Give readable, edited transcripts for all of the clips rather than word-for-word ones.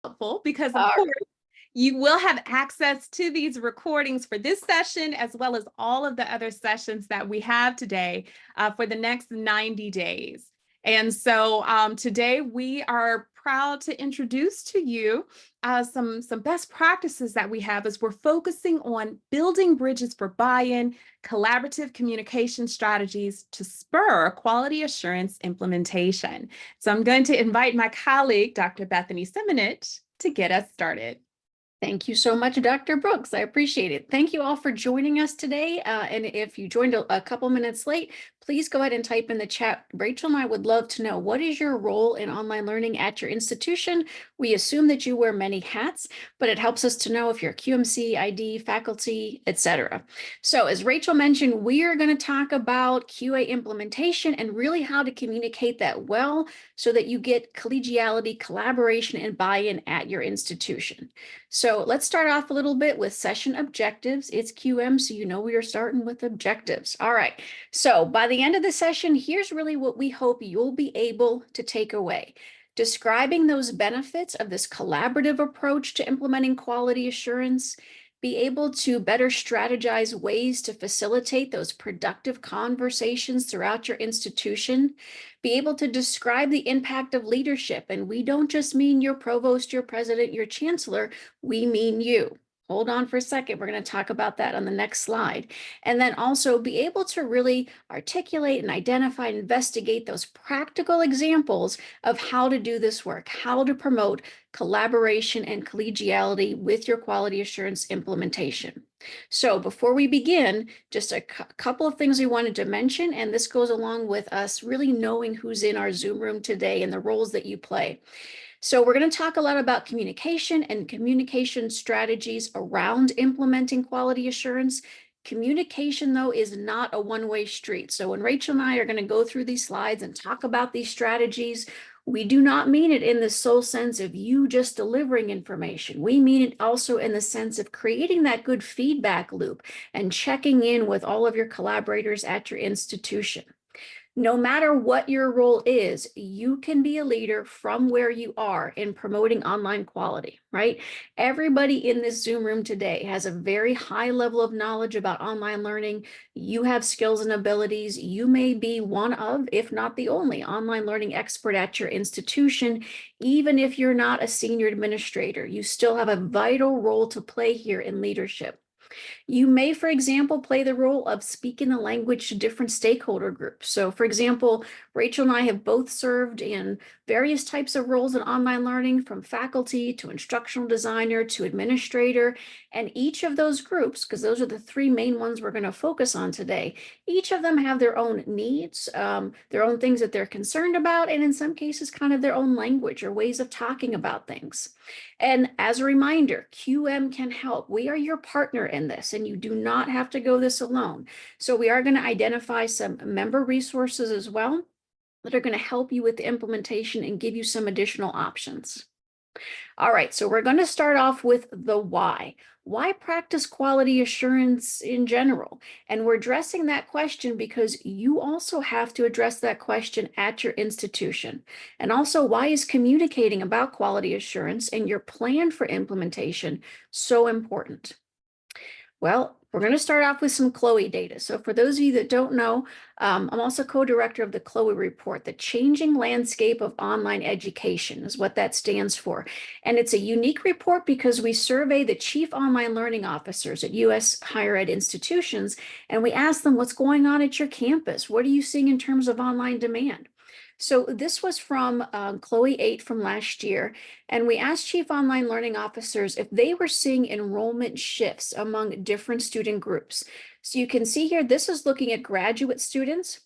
helpful because, of All course, right. you will have access to these recordings for this session, as well as all of the other sessions that we have today for the next 90 days. And so today we are proud to introduce to you some best practices that we have as we're focusing on building bridges for buy-in, collaborative communication strategies to spur quality assurance implementation. So I'm going to invite my colleague, Dr. Bethany Simunich, to get us started. Thank you so much, Dr. Brooks. I appreciate it. Thank you all for joining us today. And if you joined a couple minutes late, please go ahead and type in the chat. Racheal and I would love to know, what is your role in online learning at your institution? We assume that you wear many hats, but it helps us to know if you're QMC, ID, faculty, etc. So as Racheal mentioned, we are going to talk about QA implementation and really how to communicate that well so that you get collegiality, collaboration, and buy-in at your institution. So let's start off a little bit with session objectives. It's QM, so you know we are starting with objectives. All right. So by the end of the session, here's really what we hope you'll be able to take away. Describing those benefits of this collaborative approach to implementing quality assurance, be able to better strategize ways to facilitate those productive conversations throughout your institution, be able to describe the impact of leadership. And we don't just mean your provost, your president, your chancellor, we mean you. Hold on for a second. We're going to talk about that on the next slide. And then also be able to really articulate and identify and investigate those practical examples of how to do this work, how to promote collaboration and collegiality with your quality assurance implementation. So before we begin, just a couple of things we wanted to mention, and this goes along with us really knowing who's in our Zoom room today and the roles that you play. So we're going to talk a lot about communication and communication strategies around implementing quality assurance. Communication, though, is not a one-way street. So when Racheal and I are going to go through these slides and talk about these strategies, we do not mean it in the sole sense of you just delivering information. We mean it also in the sense of creating that good feedback loop and checking in with all of your collaborators at your institution. No matter what your role is, you can be a leader from where you are in promoting online quality, right? Everybody in this Zoom room today has a very high level of knowledge about online learning. You have skills and abilities. You may be one of, if not the only, online learning expert at your institution. Even if you're not a senior administrator, you still have a vital role to play here in leadership. You may, for example, play the role of speaking the language to different stakeholder groups. So, for example, Racheal and I have both served in various types of roles in online learning, from faculty to instructional designer to administrator. And each of those groups, because those are the three main ones we're going to focus on today, each of them have their own needs, their own things that they're concerned about, and in some cases, kind of their own language or ways of talking about things. And as a reminder, QM can help. We are your partner in this, and you do not have to go this alone. So we are going to identify some member resources as well that are going to help you with the implementation and give you some additional options. All right, so we're going to start off with the why. Why practice quality assurance in general? And we're addressing that question because you also have to address that question at your institution. And also, why is communicating about quality assurance and your plan for implementation so important? Well, we're going to start off with some CLOE data. So for those of you that don't know, I'm also co-director of the CLOE report. The Changing Landscape of Online Education is what that stands for. And it's a unique report because we survey the chief online learning officers at U.S. higher ed institutions, and we ask them, what's going on at your campus? What are you seeing in terms of online demand? So this was from CLOE 8 from last year, and we asked chief online learning officers if they were seeing enrollment shifts among different student groups. So you can see here, this is looking at graduate students,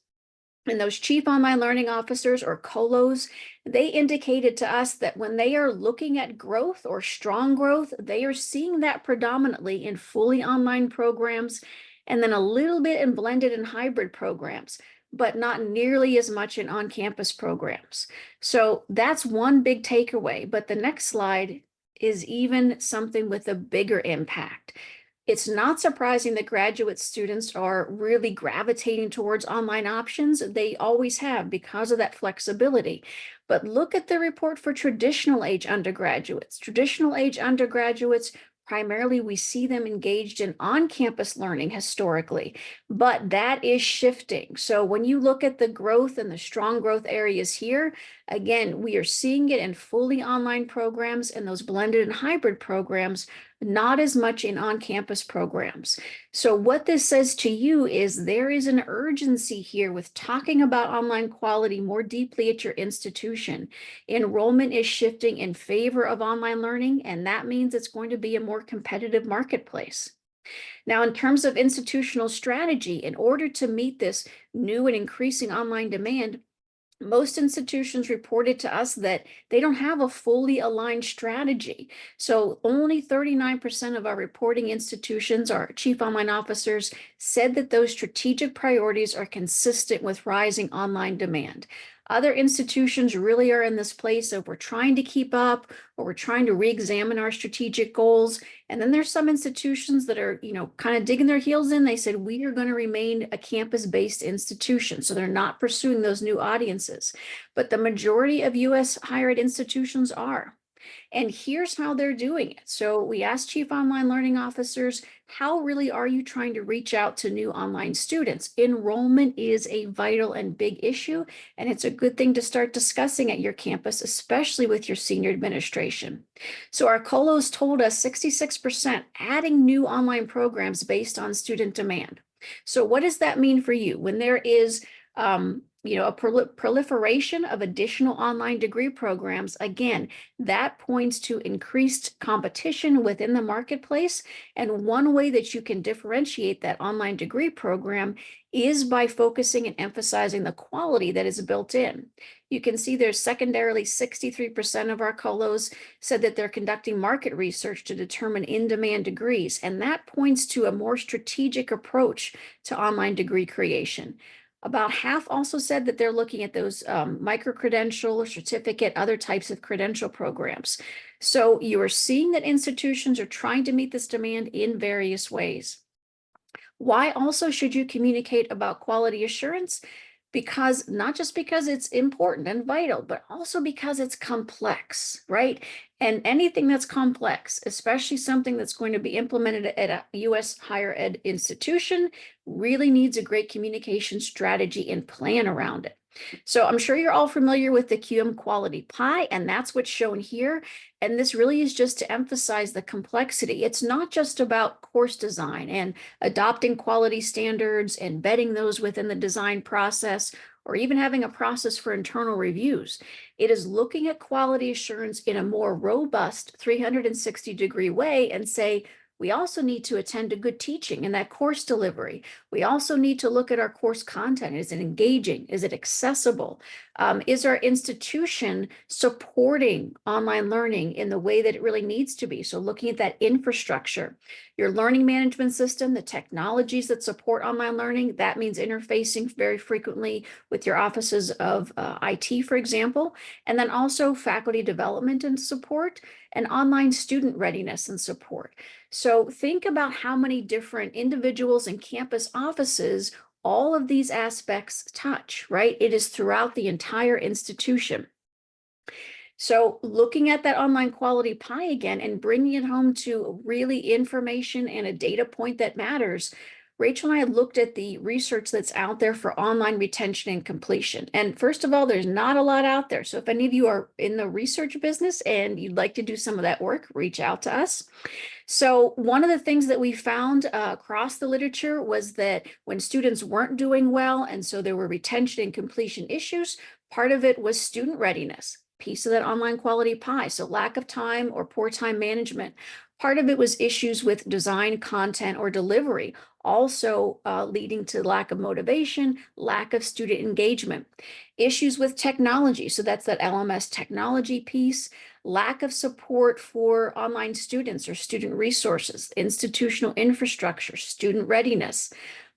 and those chief online learning officers, or COLOs, they indicated to us that when they are looking at growth or strong growth, they are seeing that predominantly in fully online programs, and then a little bit in blended and hybrid programs, but not nearly as much in on-campus programs. So that's one big takeaway. But the next slide is even something with a bigger impact. It's not surprising that graduate students are really gravitating towards online options. They always have because of that flexibility. But look at the report for traditional age undergraduates. Traditional age undergraduates, primarily we see them engaged in on-campus learning historically, but that is shifting. So when you look at the growth and the strong growth areas here, again, we are seeing it in fully online programs and those blended and hybrid programs, not as much in on-campus programs. So what this says to you is there is an urgency here with talking about online quality more deeply at your institution. Enrollment is shifting in favor of online learning, and that means it's going to be a more competitive marketplace. Now, in terms of institutional strategy, in order to meet this new and increasing online demand, most institutions reported to us that they don't have a fully aligned strategy. So only 39% of our reporting institutions, our chief online officers, said that those strategic priorities are consistent with rising online demand. Other institutions really are in this place of we're trying to keep up, or we're trying to re-examine our strategic goals. And then there's some institutions that are, kind of digging their heels in. They said, we are going to remain a campus-based institution. So they're not pursuing those new audiences. But the majority of U.S. higher ed institutions are. And here's how they're doing it. So we asked chief online learning officers, how really are you trying to reach out to new online students? Enrollment is a vital and big issue, and it's a good thing to start discussing at your campus, especially with your senior administration. So our colos told us 66% adding new online programs based on student demand. So what does that mean for you? When there is a proliferation of additional online degree programs, again, that points to increased competition within the marketplace. And one way that you can differentiate that online degree program is by focusing and emphasizing the quality that is built in. You can see there's secondarily 63% of our colos said that they're conducting market research to determine in-demand degrees. And that points to a more strategic approach to online degree creation. About half also said that they're looking at those micro-credential or certificate, other types of credential programs. So you are seeing that institutions are trying to meet this demand in various ways. Why also should you communicate about quality assurance? Because not just because it's important and vital, but also because it's complex, right? And anything that's complex, especially something that's going to be implemented at a U.S. higher ed institution, really needs a great communication strategy and plan around it. So I'm sure you're all familiar with the QM quality pie, and that's what's shown here. And this really is just to emphasize the complexity. It's not just about course design and adopting quality standards, embedding those within the design process, or even having a process for internal reviews. It is looking at quality assurance in a more robust 360-degree way and say, we also need to attend to good teaching and that course delivery. We also need to look at our course content. Is it engaging? Is it accessible? Is our institution supporting online learning in the way that it really needs to be? So looking at that infrastructure, your learning management system, the technologies that support online learning, that means interfacing very frequently with your offices of IT, for example, and then also faculty development and support and online student readiness and support. So think about how many different individuals and campus offices all of these aspects touch, right? It is throughout the entire institution. So looking at that online quality pie again and bringing it home to really information and a data point that matters, Racheal and I looked at the research that's out there for online retention and completion. And first of all, there's not a lot out there. So if any of you are in the research business and you'd like to do some of that work, reach out to us. So one of the things that we found across the literature was that when students weren't doing well, and so there were retention and completion issues, part of it was student readiness, piece of that online quality pie. So lack of time or poor time management. Part of it was issues with design, content, or delivery, also leading to lack of motivation, lack of student engagement. Issues with technology, so that's that LMS technology piece, lack of support for online students or student resources, institutional infrastructure, student readiness.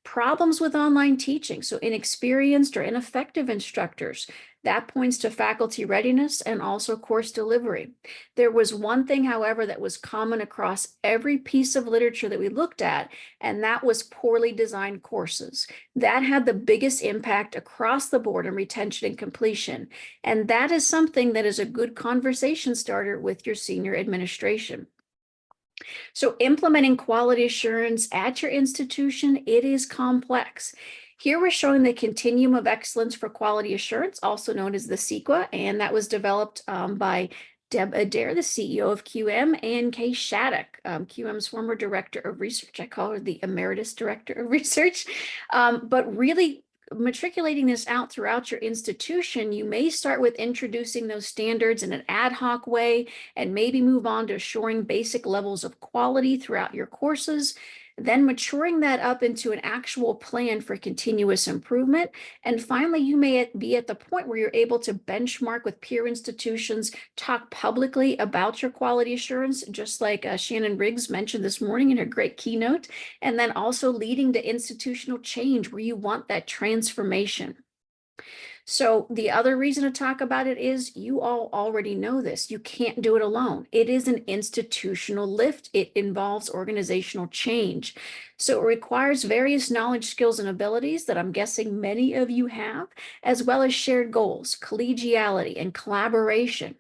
Problems with online teaching, so inexperienced or ineffective instructors. That points to faculty readiness and also course delivery. There was one thing, however, that was common across every piece of literature that we looked at, and that was poorly designed courses. That had the biggest impact across the board on retention and completion. And that is something that is a good conversation starter with your senior administration. So implementing quality assurance at your institution, it is complex. Here we're showing the continuum of excellence for quality assurance, also known as the CEQA, and that was developed by Deb Adair, the CEO of QM, and Kay Shattuck, QM's former director of research. I call her the emeritus director of research. But really matriculating this out throughout your institution, you may start with introducing those standards in an ad hoc way and maybe move on to assuring basic levels of quality throughout your courses, then maturing that up into an actual plan for continuous improvement. And finally, you may be at the point where you're able to benchmark with peer institutions, talk publicly about your quality assurance, just like Shannon Riggs mentioned this morning in her great keynote, and then also leading to institutional change where you want that transformation. So the other reason to talk about it is you all already know this. You can't do it alone. It is an institutional lift. It involves organizational change. So it requires various knowledge, skills, and abilities that I'm guessing many of you have, as well as shared goals, collegiality, and collaboration.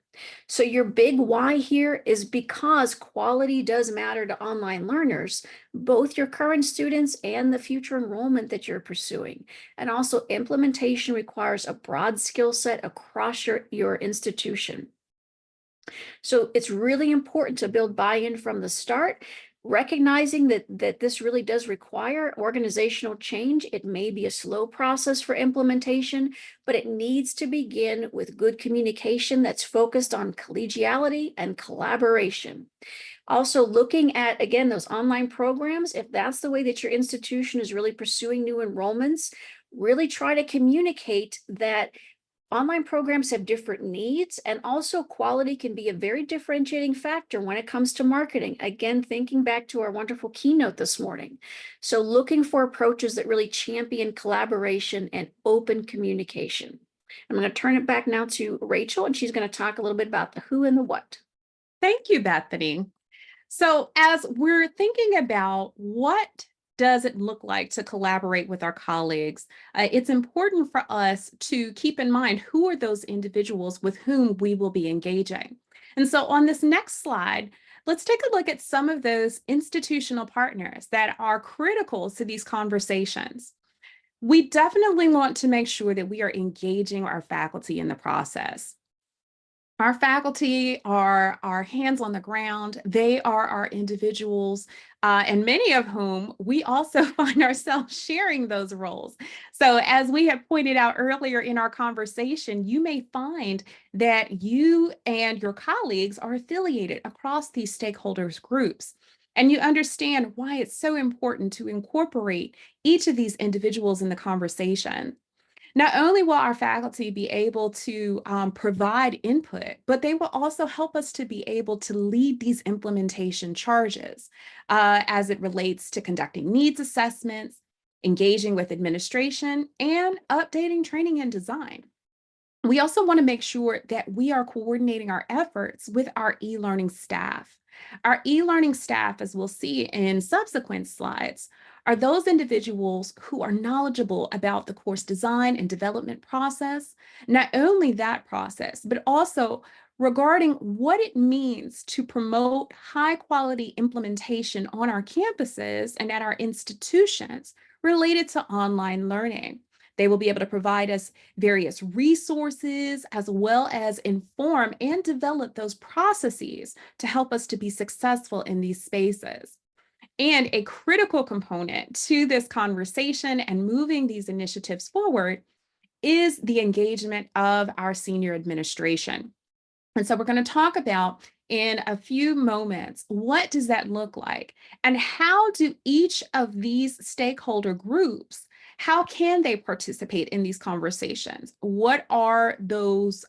So your big why here is because quality does matter to online learners, both your current students and the future enrollment that you're pursuing. And also implementation requires a broad skill set across your institution. So it's really important to build buy-in from the start, recognizing that this really does require organizational change. It may be a slow process for implementation, but it needs to begin with good communication that's focused on collegiality and collaboration. Also looking at, again, those online programs, if that's the way that your institution is really pursuing new enrollments, really try to communicate that online programs have different needs, and also quality can be a very differentiating factor when it comes to marketing. Again, thinking back to our wonderful keynote this morning. So looking for approaches that really champion collaboration and open communication. I'm going to turn it back now to Racheal, and she's going to talk a little bit about the who and the what. Thank you, Bethany. So as we're thinking about what does it look like to collaborate with our colleagues, it's important for us to keep in mind who are those individuals with whom we will be engaging. And so on this next slide, let's take a look at some of those institutional partners that are critical to these conversations. We definitely want to make sure that we are engaging our faculty in the process. Our faculty are our hands on the ground. They are our individuals, and many of whom we also find ourselves sharing those roles. So as we have pointed out earlier in our conversation, you may find that you and your colleagues are affiliated across these stakeholders groups. And you understand why it's so important to incorporate each of these individuals in the conversation. Not only will our faculty be able to provide input, but they will also help us to be able to lead these implementation charges as it relates to conducting needs assessments, engaging with administration, and updating training and design. We also want to make sure that we are coordinating our efforts with our e-learning staff. Our e-learning staff, as we'll see in subsequent slides, are those individuals who are knowledgeable about the course design and development process, not only that process, but also regarding what it means to promote high quality implementation on our campuses and at our institutions related to online learning. They will be able to provide us various resources as well as inform and develop those processes to help us to be successful in these spaces. And a critical component to this conversation and moving these initiatives forward is the engagement of our senior administration. And so we're going to talk about in a few moments, what does that look like? And how do each of these stakeholder groups, how can they participate in these conversations? What are those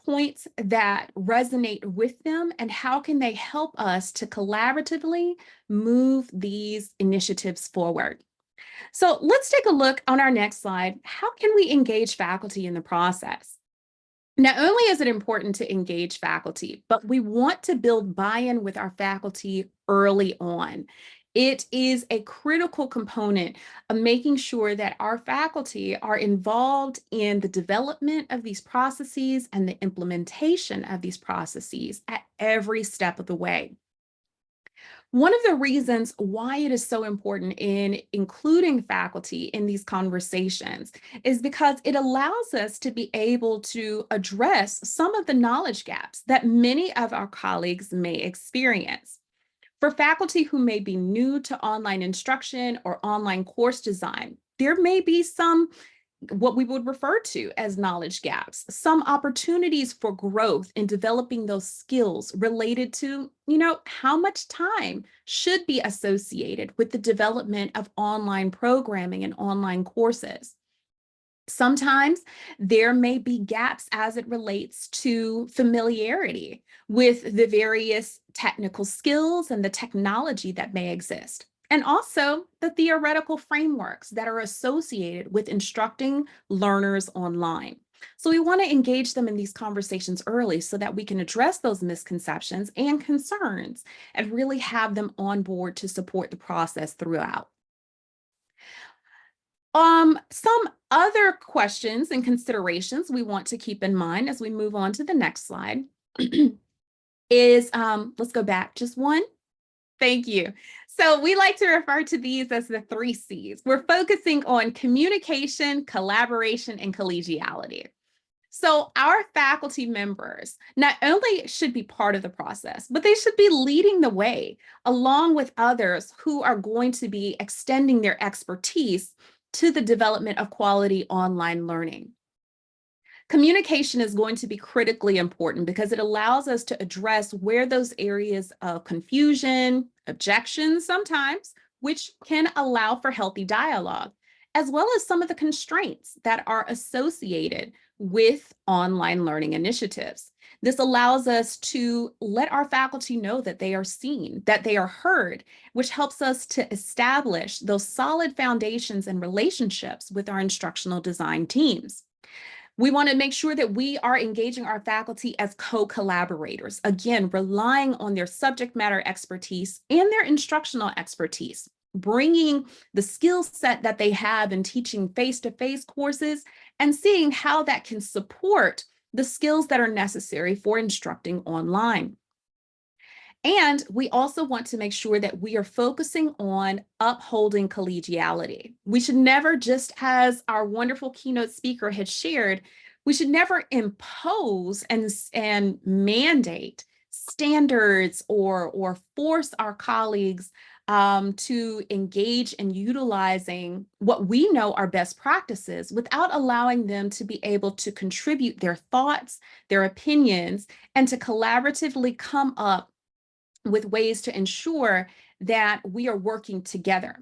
points that resonate with them, and how can they help us to collaboratively move these initiatives forward? So let's take a look on our next slide. How can we engage faculty in the process? Not only is it important to engage faculty, but we want to build buy-in with our faculty early on. It is a critical component of making sure that our faculty are involved in the development of these processes and the implementation of these processes at every step of the way. One of the reasons why it is so important in including faculty in these conversations is because it allows us to be able to address some of the knowledge gaps that many of our colleagues may experience. For faculty who may be new to online instruction or online course design, there may be some what we would refer to as knowledge gaps, some opportunities for growth in developing those skills related to, how much time should be associated with the development of online programming and online courses. Sometimes there may be gaps as it relates to familiarity with the various technical skills and the technology that may exist, and also the theoretical frameworks that are associated with instructing learners online. So we want to engage them in these conversations early so that we can address those misconceptions and concerns and really have them on board to support the process throughout. Some other questions and considerations we want to keep in mind as we move on to the next slide is, let's go back just one. Thank you. So we like to refer to these as the 3 C's. We're focusing on communication, collaboration, and collegiality. So our faculty members not only should be part of the process, but they should be leading the way along with others who are going to be extending their expertise to the development of quality online learning. Communication is going to be critically important because it allows us to address where those areas of confusion, objections sometimes, which can allow for healthy dialogue, as well as some of the constraints that are associated with online learning initiatives. This allows us to let our faculty know that they are seen, that they are heard, which helps us to establish those solid foundations and relationships with our instructional design teams. We want to make sure that we are engaging our faculty as co-collaborators, again, relying on their subject matter expertise and their instructional expertise, bringing the skill set that they have in teaching face-to-face courses and seeing how that can support the skills that are necessary for instructing online. And we also want to make sure that we are focusing on upholding collegiality. We should never, just as our wonderful keynote speaker had shared, we should never impose and mandate standards or force our colleagues to engage in utilizing what we know are best practices without allowing them to be able to contribute their thoughts, their opinions, and to collaboratively come up with ways to ensure that we are working together.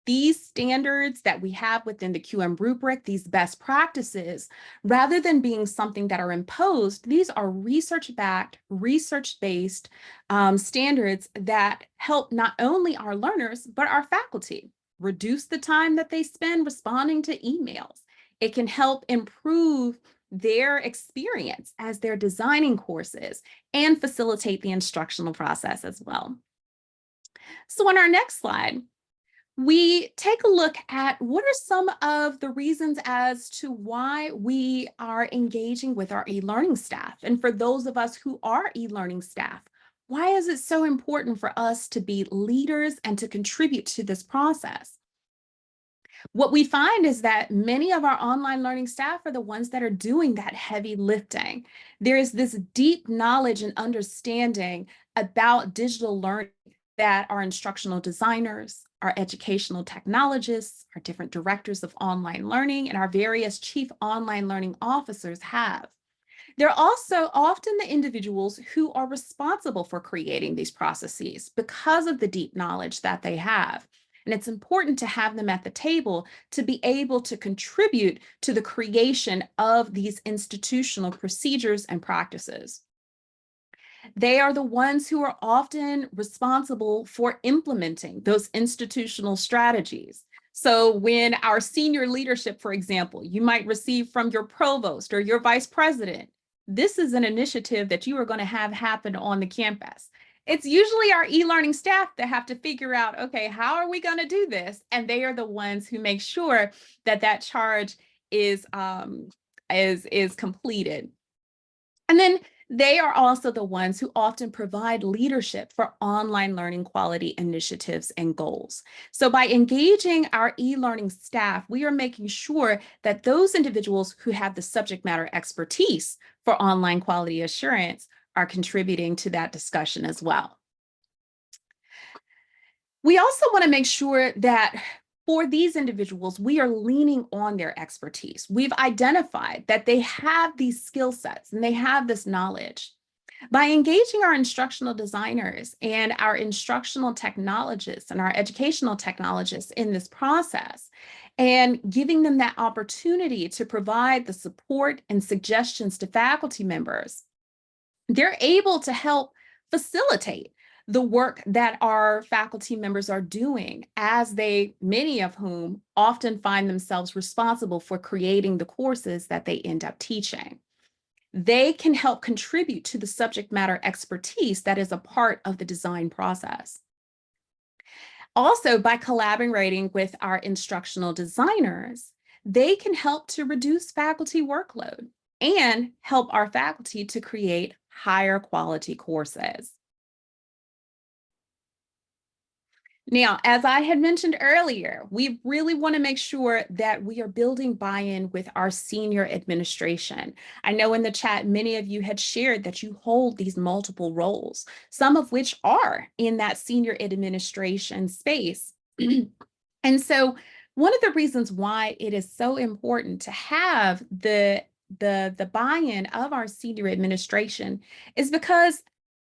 These standards that we have within the QM rubric, these best practices, rather than being something that are imposed, these are research-backed, research-based standards that help not only our learners, but our faculty reduce the time that they spend responding to emails. It can help improve their experience as they're designing courses and facilitate the instructional process as well. So on our next slide, we take a look at what are some of the reasons as to why we are engaging with our e-learning staff. And for those of us who are e-learning staff, why is it so important for us to be leaders and to contribute to this process? What we find is that many of our online learning staff are the ones that are doing that heavy lifting. There is this deep knowledge and understanding about digital learning that our instructional designers, our educational technologists, our different directors of online learning, and our various chief online learning officers have. They're also often the individuals who are responsible for creating these processes because of the deep knowledge that they have. And it's important to have them at the table to be able to contribute to the creation of these institutional procedures and practices. They are the ones who are often responsible for implementing those institutional strategies. So when our senior leadership, for example, you might receive from your provost or your vice president, this is an initiative that you are going to have happen on the campus. It's usually our e-learning staff that have to figure out, okay, how are we going to do this? And they are the ones who make sure that that charge is completed. And then they are also the ones who often provide leadership for online learning quality initiatives and goals. So by engaging our e-learning staff, we are making sure that those individuals who have the subject matter expertise for online quality assurance are contributing to that discussion as well. We also want to make sure that for these individuals, we are leaning on their expertise. We've identified that they have these skill sets and they have this knowledge. By engaging our instructional designers and our instructional technologists and our educational technologists in this process and giving them that opportunity to provide the support and suggestions to faculty members, they're able to help facilitate the work that our faculty members are doing, as many of whom often find themselves responsible for creating the courses that they end up teaching. They can help contribute to the subject matter expertise that is a part of the design process. Also, by collaborating with our instructional designers, they can help to reduce faculty workload and help our faculty to create higher quality courses. Now, as I had mentioned earlier, we really want to make sure that we are building buy-in with our senior administration. I know in the chat, many of you had shared that you hold these multiple roles, some of which are in that senior administration space. And so one of the reasons why it is so important to have the buy-in of our senior administration is because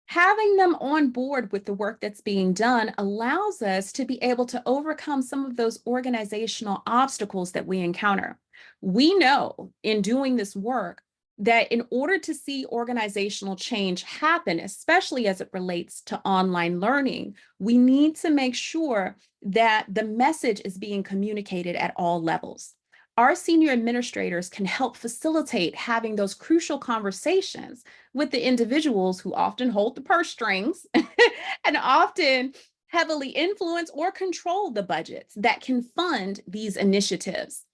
having them on board with the work that's being done allows us to be able to overcome some of those organizational obstacles that we encounter. We know in doing this work that in order to see organizational change happen, especially as it relates to online learning, we need to make sure that the message is being communicated at all levels. Our senior administrators can help facilitate having those crucial conversations with the individuals who often hold the purse strings and often heavily influence or control the budgets that can fund these initiatives.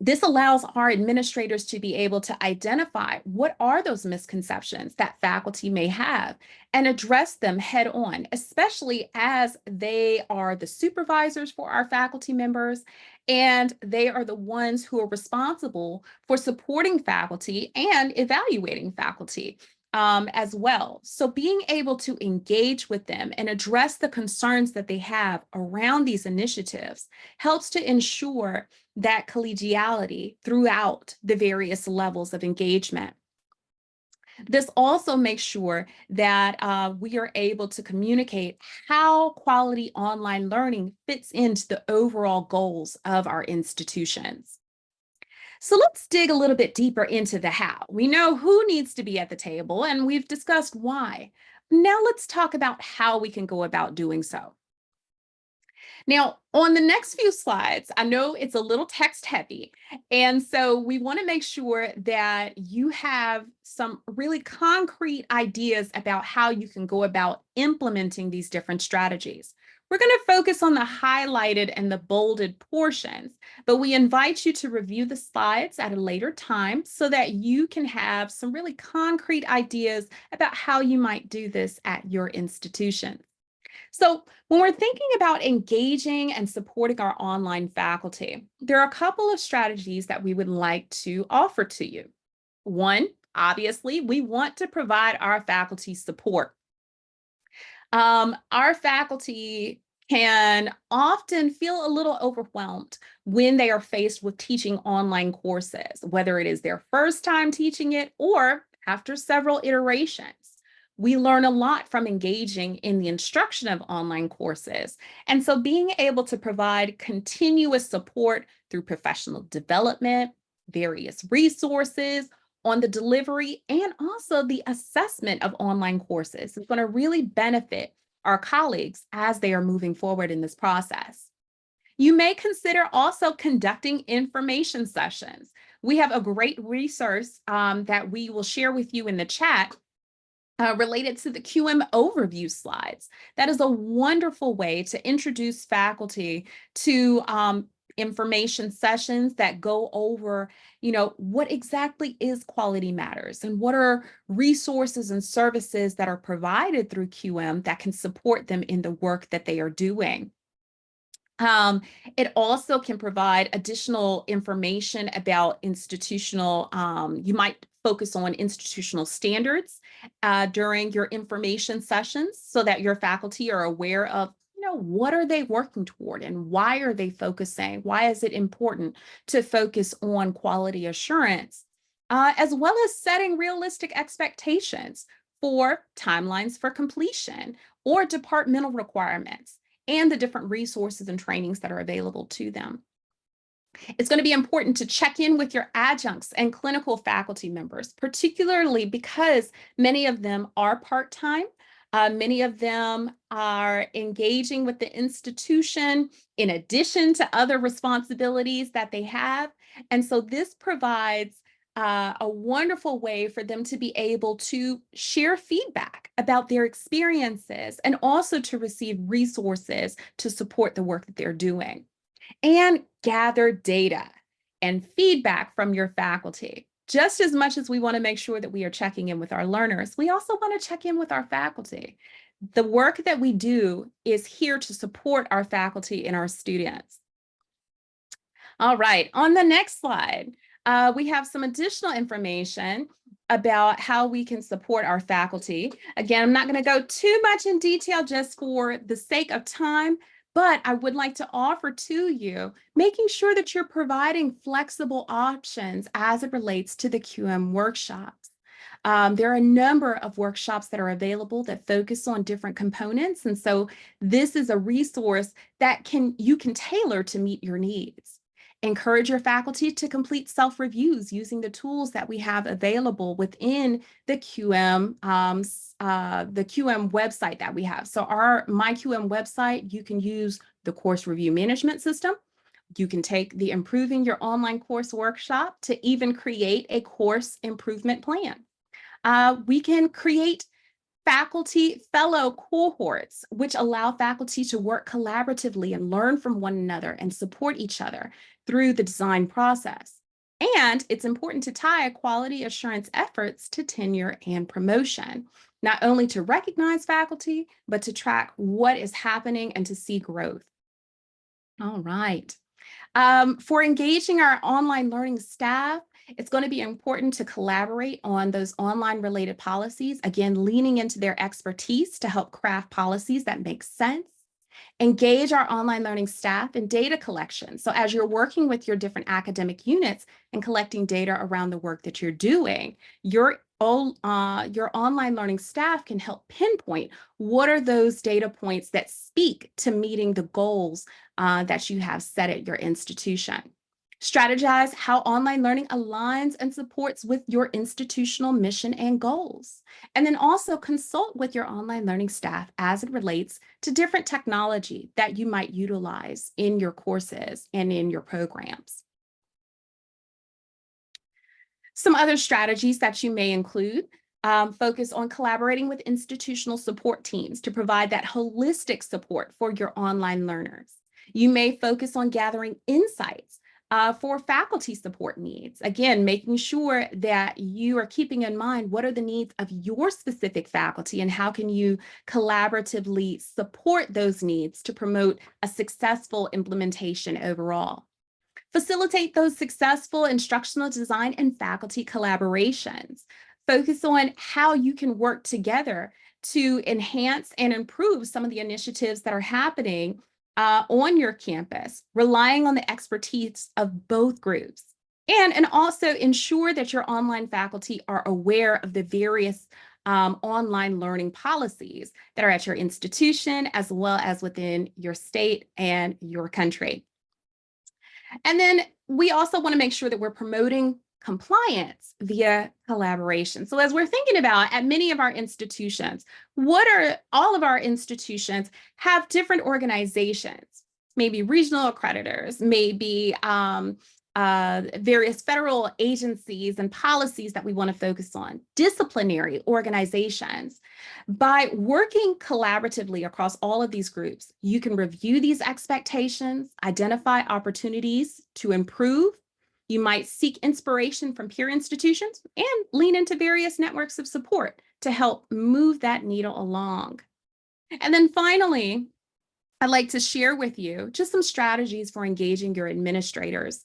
This allows our administrators to be able to identify what are those misconceptions that faculty may have and address them head on, especially as they are the supervisors for our faculty members and they are the ones who are responsible for supporting faculty and evaluating faculty as well. So being able to engage with them and address the concerns that they have around these initiatives helps to ensure that collegiality throughout the various levels of engagement. This also makes sure that we are able to communicate how quality online learning fits into the overall goals of our institutions. So let's dig a little bit deeper into the how. We know who needs to be at the table, and we've discussed why. Now let's talk about how we can go about doing so. Now, on the next few slides, I know it's a little text heavy, and so we want to make sure that you have some really concrete ideas about how you can go about implementing these different strategies. We're going to focus on the highlighted and the bolded portions, but we invite you to review the slides at a later time so that you can have some really concrete ideas about how you might do this at your institution. So when we're thinking about engaging and supporting our online faculty, there are a couple of strategies that we would like to offer to you. One, obviously, we want to provide our faculty support. Our faculty can often feel a little overwhelmed when they are faced with teaching online courses, whether it is their first time teaching it or after several iterations. We learn a lot from engaging in the instruction of online courses. And so being able to provide continuous support through professional development, various resources on the delivery, and also the assessment of online courses is going to really benefit our colleagues as they are moving forward in this process. You may consider also conducting information sessions. We have a great resource that we will share with you in the chat related to the QM overview slides. That is a wonderful way to introduce faculty to information sessions that go over, what exactly is Quality Matters and what are resources and services that are provided through QM that can support them in the work that they are doing. It also can provide additional information about institutional, you might focus on institutional standards during your information sessions so that your faculty are aware of, what are they working toward and why are they focusing? Why is it important to focus on quality assurance, as well as setting realistic expectations for timelines for completion or departmental requirements and the different resources and trainings that are available to them. It's going to be important to check in with your adjuncts and clinical faculty members, particularly because many of them are part-time. Many of them are engaging with the institution in addition to other responsibilities that they have. And so this provides a wonderful way for them to be able to share feedback about their experiences and also to receive resources to support the work that they're doing. And gather data and feedback from your faculty. Just as much as we want to make sure that we are checking in with our learners, we also want to check in with our faculty. The work that we do is here to support our faculty and our students. All right, on the next slide, we have some additional information about how we can support our faculty. Again, I'm not going to go too much in detail just for the sake of time, but I would like to offer to you making sure that you're providing flexible options as it relates to the QM workshops. There are a number of workshops that are available that focus on different components. And so this is a resource that you can tailor to meet your needs. Encourage your faculty to complete self-reviews using the tools that we have available within the QM website that we have. So our MyQM website, you can use the course review management system. You can take the Improving Your Online Course workshop to even create a course improvement plan. We can create faculty fellow cohorts, which allow faculty to work collaboratively and learn from one another and support each other through the design process. And it's important to tie quality assurance efforts to tenure and promotion, not only to recognize faculty, but to track what is happening and to see growth. All right. For engaging our online learning staff, it's going to be important to collaborate on those online related policies, again, leaning into their expertise to help craft policies that make sense. Engage our online learning staff in data collection. So as you're working with your different academic units and collecting data around the work that you're doing, your online learning staff can help pinpoint what are those data points that speak to meeting the goals that you have set at your institution. Strategize how online learning aligns and supports with your institutional mission and goals. And then also consult with your online learning staff as it relates to different technology that you might utilize in your courses and in your programs. Some other strategies that you may include focus on collaborating with institutional support teams to provide that holistic support for your online learners. You may focus on gathering insights for faculty support needs. Again, making sure that you are keeping in mind what are the needs of your specific faculty and how can you collaboratively support those needs to promote a successful implementation overall. Facilitate those successful instructional design and faculty collaborations. Focus on how you can work together to enhance and improve some of the initiatives that are happening on your campus, relying on the expertise of both groups. And also ensure that your online faculty are aware of the various online learning policies that are at your institution, as well as within your state and your country. And then we also want to make sure that we're promoting compliance via collaboration. So as we're thinking about at many of our institutions, all of our institutions have different organizations. maybe regional accreditors, maybe various federal agencies and policies that we want to focus on, disciplinary organizations. By working collaboratively across all of these groups, you can review these expectations, identify opportunities to improve. You might seek inspiration from peer institutions and lean into various networks of support to help move that needle along. And then finally, I'd like to share with you just some strategies for engaging your administrators.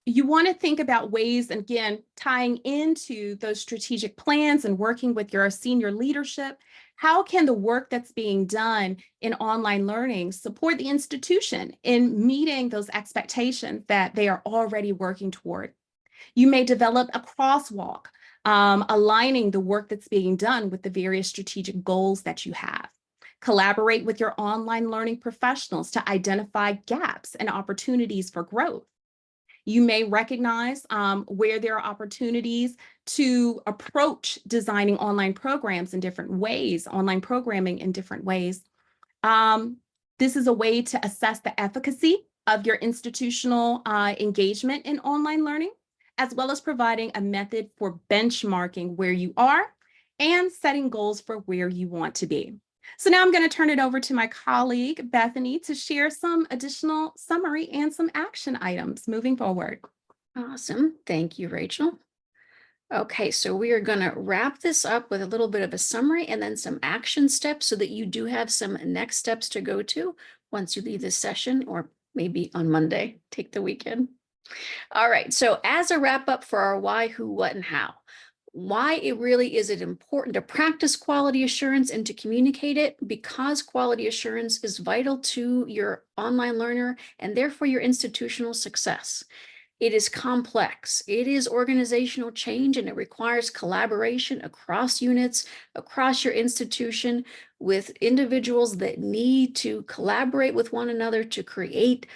You want to think about ways, and again, tying into those strategic plans and working with your senior leadership. How can the work that's being done in online learning support the institution in meeting those expectations that they are already working toward? You may develop a crosswalk, aligning the work that's being done with the various strategic goals that you have. Collaborate with your online learning professionals to identify gaps and opportunities for growth. You may recognize where there are opportunities to approach designing online programs in different ways, online programming in different ways. This is a way to assess the efficacy of your institutional engagement in online learning, as well as providing a method for benchmarking where you are and setting goals for where you want to be. So now I'm going to turn it over to my colleague, Bethany, to share some additional summary and some action items moving forward. Awesome. Thank you, Racheal. Okay, so we are going to wrap this up with a little bit of a summary and then some action steps so that you do have some next steps to go to once you leave this session, or maybe on Monday, take the weekend. All right, so as a wrap up for our why, who, what, and how. Why it really is it important to practice quality assurance and to communicate it? Because quality assurance is vital to your online learner and therefore your institutional success. It is complex. It is organizational change, and it requires collaboration across units, across your institution, with individuals that need to collaborate with one another to create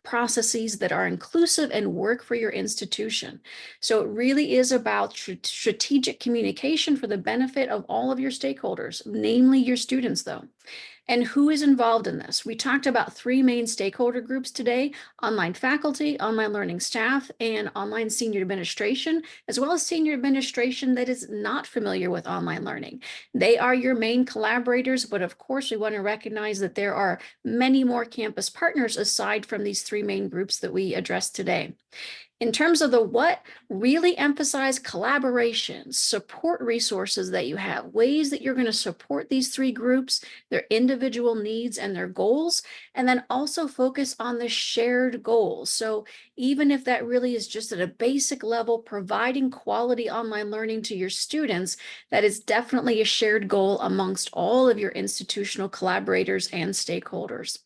processes that are inclusive and work for your institution. So it really is about strategic communication for the benefit of all of your stakeholders, namely your students, though. And who is involved in this? We talked about three main stakeholder groups today: online faculty, online learning staff, and online senior administration, as well as senior administration that is not familiar with online learning. They are your main collaborators, but of course we want to recognize that there are many more campus partners aside from these three main groups that we addressed today. In terms of the what, really emphasize collaboration, support resources that you have, ways that you're going to support these three groups, their individual needs and their goals, and then also focus on the shared goals. So even if that really is just at a basic level, providing quality online learning to your students, that is definitely a shared goal amongst all of your institutional collaborators and stakeholders.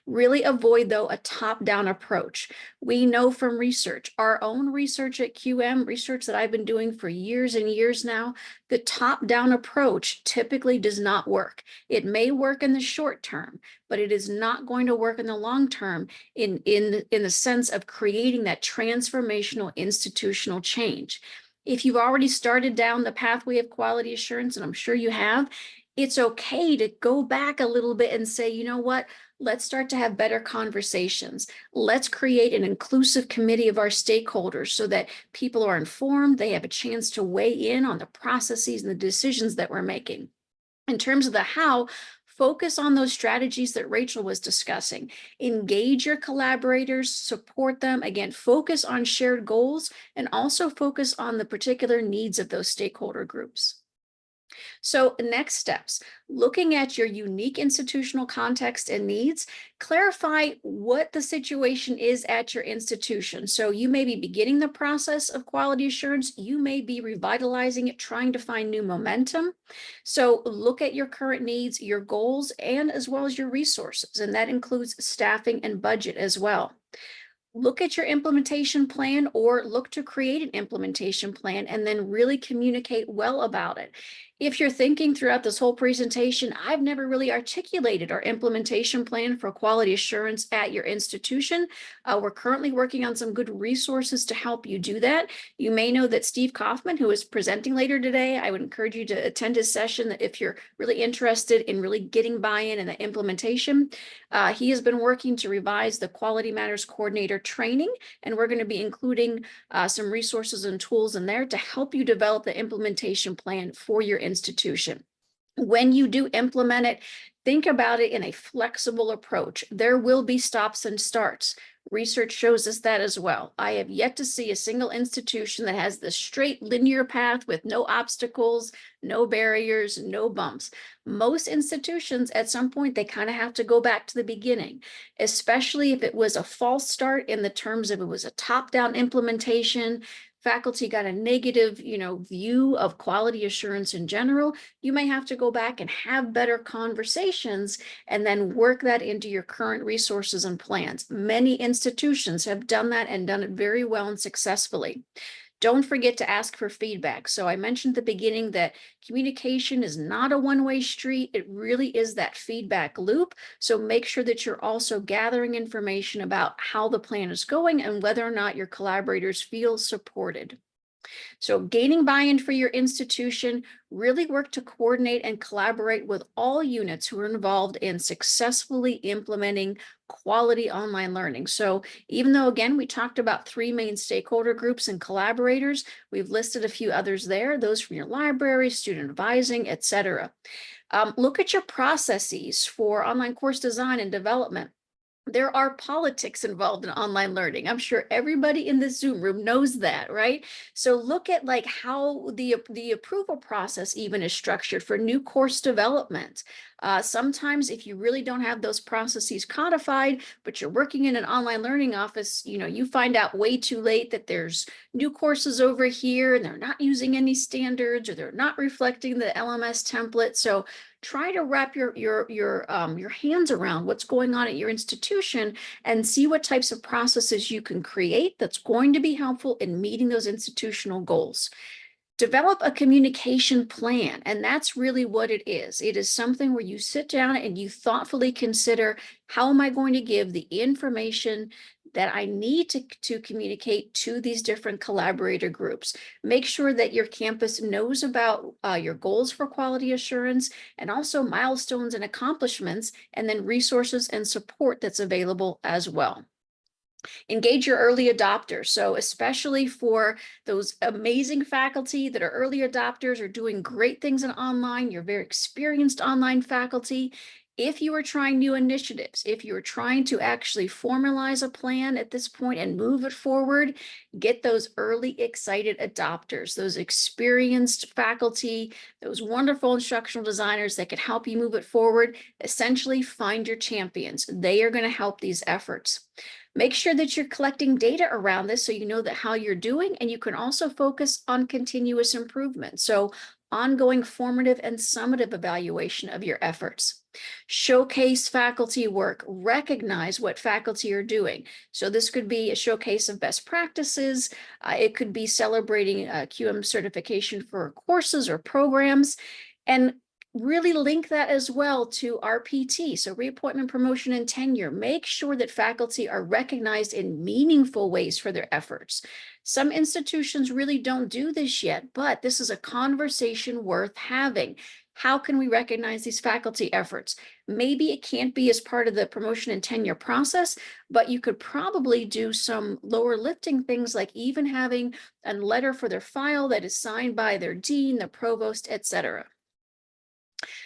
Really avoid, though, a top-down approach. We know from research, our own research at QM, research that I've been doing for years and years now, the top-down approach typically does not work. It may work in the short term, but it is not going to work in the long term in the sense of creating that transformational institutional change. If you've already started down the pathway of quality assurance, and I'm sure you have, it's okay to go back a little bit and say, you know what? Let's start to have better conversations. Let's create an inclusive committee of our stakeholders so that people are informed, they have a chance to weigh in on the processes and the decisions that we're making. In terms of the how, focus on those strategies that Racheal was discussing. Engage your collaborators, support them. Again, focus on shared goals and also focus on the particular needs of those stakeholder groups. So next steps, looking at your unique institutional context and needs, clarify what the situation is at your institution. So you may be beginning the process of quality assurance. You may be revitalizing it, trying to find new momentum. So look at your current needs, your goals, and as well as your resources. And that includes staffing and budget as well. Look at your implementation plan or look to create an implementation plan and then really communicate well about it. If you're thinking throughout this whole presentation, I've never really articulated our implementation plan for quality assurance at your institution. We're currently working on some good resources to help you do that. You may know that Steve Kaufman, who is presenting later today, I would encourage you to attend his session if you're really interested in really getting buy-in and the implementation. He has been working to revise the Quality Matters Coordinator training, and we're going to be including some resources and tools in there to help you develop the implementation plan for your institution. When you do implement it, think about it in a flexible approach. There will be stops and starts. Research shows us that as well. I have yet to see a single institution that has the straight linear path with no obstacles, no barriers, no bumps. Most institutions at some point, they kind of have to go back to the beginning, especially if it was a false start in the terms of it was a top-down implementation. Faculty got a negative, view of quality assurance in general. You may have to go back and have better conversations and then work that into your current resources and plans. Many institutions have done that and done it very well and successfully. Don't forget to ask for feedback. So I mentioned at the beginning that communication is not a one-way street. It really is that feedback loop. So make sure that you're also gathering information about how the plan is going and whether or not your collaborators feel supported. So gaining buy-in for your institution, really work to coordinate and collaborate with all units who are involved in successfully implementing quality online learning. So even though, again, we talked about 3 main stakeholder groups and collaborators, we've listed a few others there, those from your library, student advising, etc. Look at your processes for online course design and development. There are politics involved in online learning. I'm sure everybody in this Zoom room knows that, right? So look at like how the approval process even is structured for new course development. Sometimes if you really don't have those processes codified, but you're working in an online learning office, you find out way too late that there's new courses over here and they're not using any standards or they're not reflecting the LMS template. So try to wrap your hands around what's going on at your institution and see what types of processes you can create that's going to be helpful in meeting those institutional goals. Develop a communication plan, and that's really what it is. It is something where you sit down and you thoughtfully consider, how am I going to give the information that I need to communicate to these different collaborator groups? Make sure that your campus knows about your goals for quality assurance and also milestones and accomplishments, and then resources and support that's available as well. Engage your early adopters. So especially for those amazing faculty that are early adopters or doing great things in online, you're very experienced online faculty. If you are trying new initiatives, if you're trying to actually formalize a plan at this point and move it forward, get those early excited adopters, those experienced faculty, those wonderful instructional designers that can help you move it forward. Essentially, find your champions. They are going to help these efforts. Make sure that you're collecting data around this so you know that how you're doing, and you can also focus on continuous improvement. So ongoing formative and summative evaluation of your efforts. Showcase faculty work, recognize what faculty are doing. So this could be a showcase of best practices. It could be celebrating QM certification for courses or programs, and really link that as well to RPT, so reappointment, promotion, and tenure. Make sure that faculty are recognized in meaningful ways for their efforts. Some institutions really don't do this yet, but this is a conversation worth having. How can we recognize these faculty efforts? Maybe it can't be as part of the promotion and tenure process, but you could probably do some lower lifting things like even having a letter for their file that is signed by their dean, the provost, etc.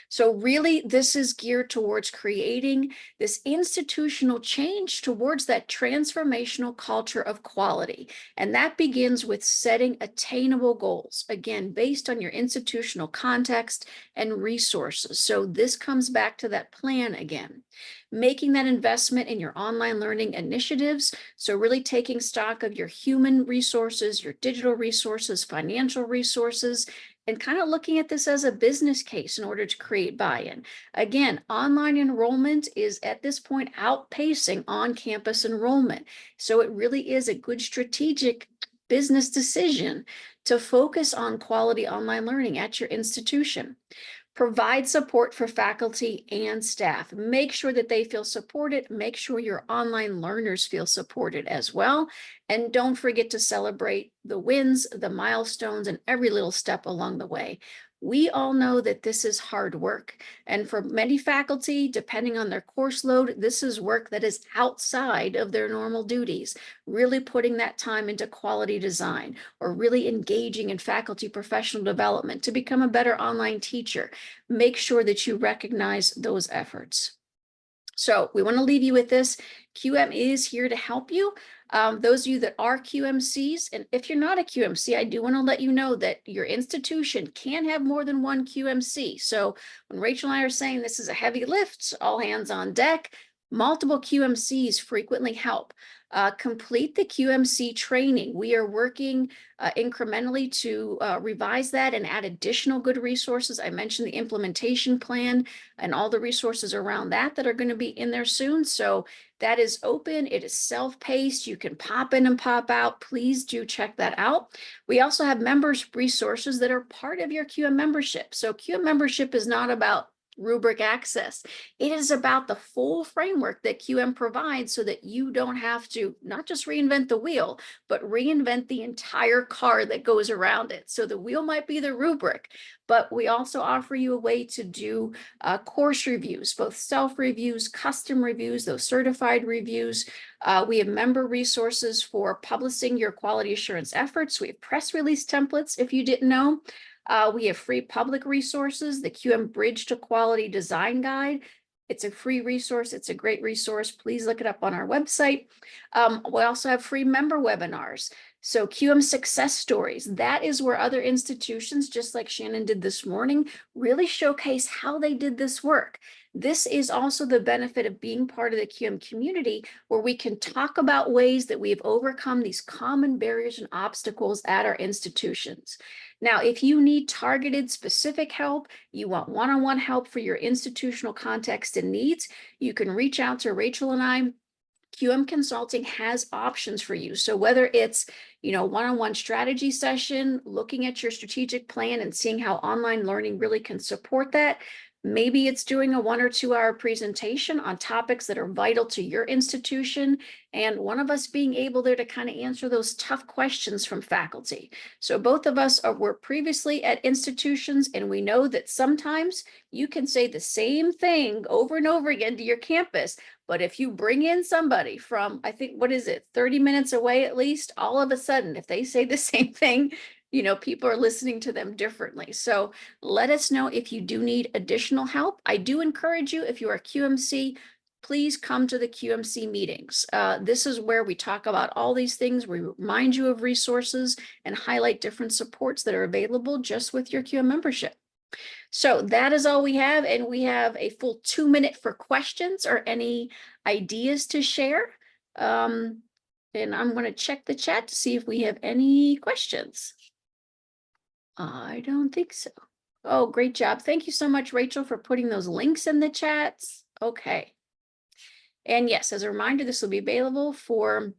So really, this is geared towards creating this institutional change towards that transformational culture of quality. And that begins with setting attainable goals, again, based on your institutional context and resources. So this comes back to that plan again. Making that investment in your online learning initiatives. So really taking stock of your human resources, your digital resources, financial resources, and kind of looking at this as a business case in order to create buy-in. Again, online enrollment is at this point outpacing on-campus enrollment. So it really is a good strategic business decision to focus on quality online learning at your institution. Provide support for faculty and staff. Make sure that they feel supported. Make sure your online learners feel supported as well. And don't forget to celebrate the wins, the milestones, and every little step along the way. We all know that this is hard work. And for many faculty, depending on their course load, this is work that is outside of their normal duties, really putting that time into quality design or really engaging in faculty professional development to become a better online teacher. Make sure that you recognize those efforts. So we want to leave you with this. QM is here to help you. Those of you that are QMCs, and if you're not a QMC, I do want to let you know that your institution can have more than one QMC. So when Racheal and I are saying this is a heavy lift, all hands on deck, multiple QMCs frequently help. Complete the QMC training. We are working incrementally to revise that and add additional good resources. I mentioned the implementation plan and all the resources around that are going to be in there soon. So that is open. It is self-paced. You can pop in and pop out. Please do check that out. We also have members resources that are part of your QM membership. So QM membership is not about rubric access. It is about the full framework that QM provides so that you don't have to not just reinvent the wheel, but reinvent the entire car that goes around it. So the wheel might be the rubric, but we also offer you a way to do course reviews, both self-reviews, custom reviews, those certified reviews. We have member resources for publishing your quality assurance efforts. We have press release templates, if you didn't know. We have free public resources, the QM Bridge to Quality Design Guide. It's a free resource. It's a great resource. Please look it up on our website. We also have free member webinars. So QM Success Stories, that is where other institutions, just like Shannon did this morning, really showcase how they did this work. This is also the benefit of being part of the QM community, where we can talk about ways that we have overcome these common barriers and obstacles at our institutions. Now, if you need targeted specific help, you want one-on-one help for your institutional context and needs, you can reach out to Racheal and I. QM Consulting has options for you. So whether it's, one-on-one strategy session, looking at your strategic plan and seeing how online learning really can support that, maybe it's doing a 1 or 2 hour presentation on topics that are vital to your institution, and one of us being able there to kind of answer those tough questions from faculty. So both of us were previously at institutions, and we know that sometimes you can say the same thing over and over again to your campus, but if you bring in somebody from, I think, 30 minutes away at least, all of a sudden, if they say the same thing, people are listening to them differently. So let us know if you do need additional help. I do encourage you, if you are QMC, please come to the QMC meetings. This is where we talk about all these things. We remind you of resources and highlight different supports that are available just with your QM membership. So that is all we have. And we have a full 2 minute for questions or any ideas to share. And I'm going to check the chat to see if we have any questions. I don't think so. Oh, great job. Thank you so much, Racheal, for putting those links in the chats. Okay. And yes, as a reminder, this will be available for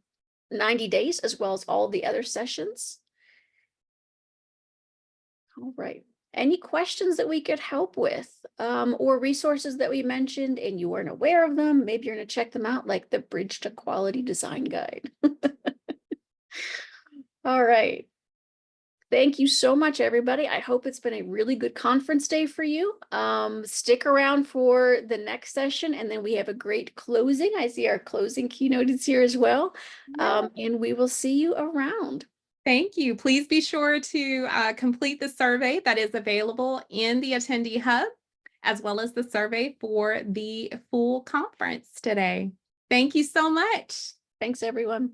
90 days as well as all the other sessions. All right. Any questions that we could help with, or resources that we mentioned and you weren't aware of them? Maybe you're going to check them out, like the Bridge to Quality Design Guide. All right. Thank you so much, everybody. I hope it's been a really good conference day for you. Stick around for the next session, and then we have a great closing. I see our closing keynote is here as well. And we will see you around. Thank you. Please be sure to complete the survey that is available in the attendee hub, as well as the survey for the full conference today. Thank you so much. Thanks, everyone.